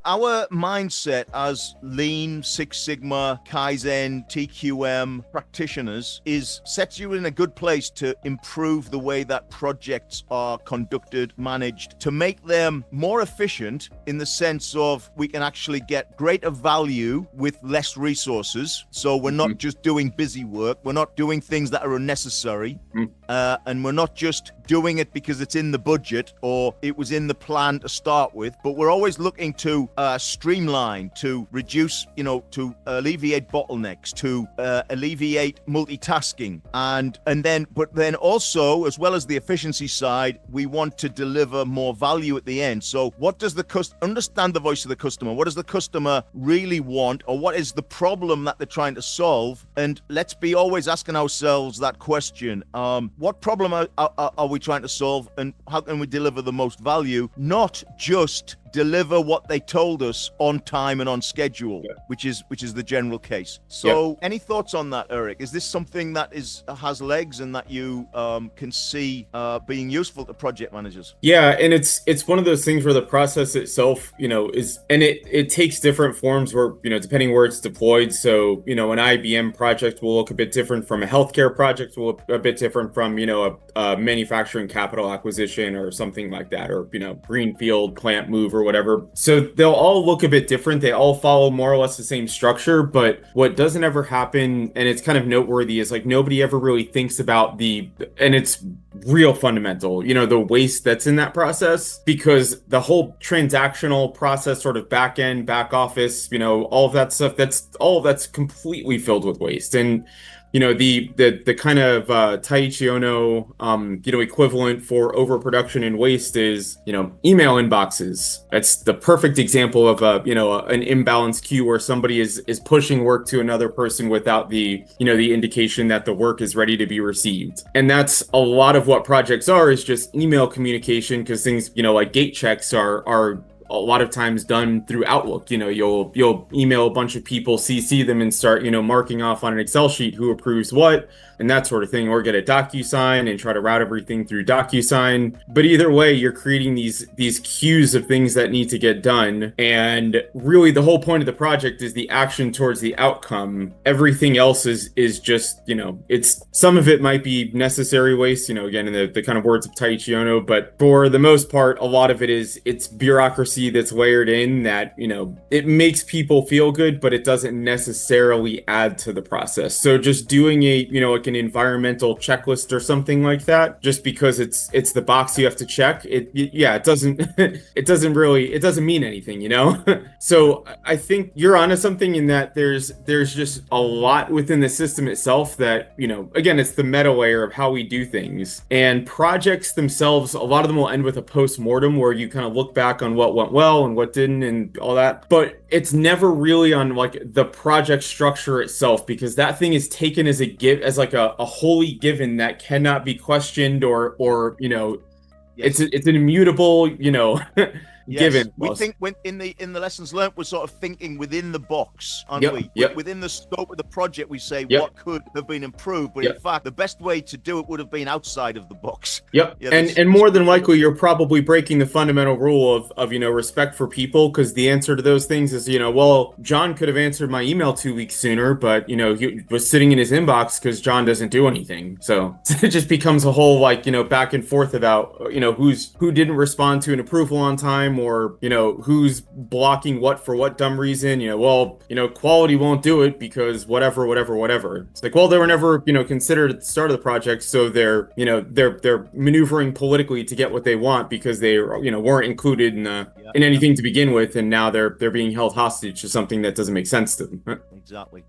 our mindset as Lean, Six Sigma, Kaizen, TQM practitioners sets you in a good place to improve the way that projects are conducted, managed, to make them more efficient in the sense of we can actually get greater value with less resources. So we're not just doing busy work. We're not doing things that are unnecessary. And we're not just doing it because it's in the budget or it was in the plan to start with, but we're always looking to streamline, to reduce, to alleviate bottlenecks, to alleviate multitasking. But then also, as well as the efficiency side, we want to deliver more value at the end. So what does understand the voice of the customer? What does the customer really want, or what is the problem that they're trying to solve? And let's be always asking ourselves that question. What problem are we trying to solve, and how can we deliver the most value? Not just deliver what they told us on time and on schedule, which is the general case. So any thoughts on that, Eric? Is this something that has legs and that you can see being useful to project managers? Yeah, and it's one of those things where the process itself, it takes different forms where, depending where it's deployed. So, an IBM project will look a bit different from a healthcare project, will look a bit different from, a manufacturing capital acquisition or something like that, or, greenfield plant move or whatever. So they'll all look a bit different. They all follow more or less the same structure, but what doesn't ever happen, and it's kind of noteworthy, is like nobody ever really thinks about and it's real fundamental, the waste that's in that process, because the whole transactional process, sort of back end, back office, all of that stuff, that's completely filled with waste. And the kind of Taiichi Ono, equivalent for overproduction and waste is, email inboxes. That's the perfect example of an imbalanced queue where somebody is pushing work to another person without the indication that the work is ready to be received. And that's a lot of what projects are, is just email communication, because things, like gate checks are a lot of times done through Outlook. You'll email a bunch of people, CC them, and start, marking off on an Excel sheet who approves what and that sort of thing, or get a DocuSign and try to route everything through DocuSign. But either way, you're creating these queues of things that need to get done. And really the whole point of the project is the action towards the outcome. Everything else is just, it's, some of it might be necessary waste, again, in the kind of words of Taiichi Ono, but for the most part, a lot of it's bureaucracy that's layered in that, it makes people feel good, but it doesn't necessarily add to the process. So just doing like an environmental checklist or something like that, just because it's the box you have to check, it doesn't mean anything, So I think you're onto something in that there's just a lot within the system itself that, again, it's the meta layer of how we do things. And projects themselves, a lot of them will end with a post-mortem where you kind of look back on what went well and what didn't and all that, but it's never really on like the project structure itself, because that thing is taken as a wholly given that cannot be questioned or it's an immutable, given. We think when in the lessons learned, we're sort of thinking within the box, aren't we? Within the scope of the project, we say what could have been improved, but in fact, the best way to do it would have been outside of the box. And more than likely, you're probably breaking the fundamental rule of respect for people, because the answer to those things is, well, John could have answered my email 2 weeks sooner, but he was sitting in his inbox because John doesn't do anything. So it just becomes a whole back and forth about who didn't respond to an approval on time, or who's blocking what for what dumb reason. Quality won't do it because whatever. It's like, well, they were never considered at the start of the project, so they're maneuvering politically to get what they want because they weren't included in anything to begin with, and now they're being held hostage to something that doesn't make sense to them. Exactly.